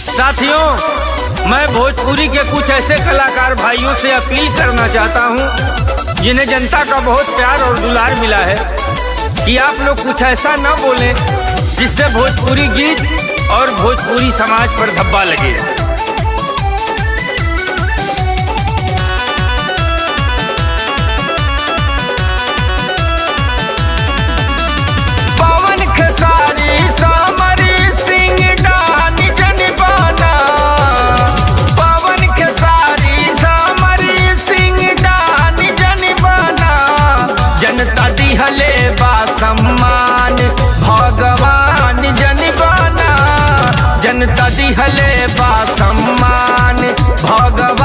साथियों, मैं भोजपुरी के कुछ ऐसे कलाकार भाइयों से अपील करना चाहता हूं जिन्हें जनता का बहुत प्यार और दुलार मिला है कि आप लोग कुछ ऐसा न बोलें जिससे भोजपुरी गीत और भोजपुरी समाज पर धब्बा लगे। सम्मान भगवान जनता दिहले बा सम्मान भगवान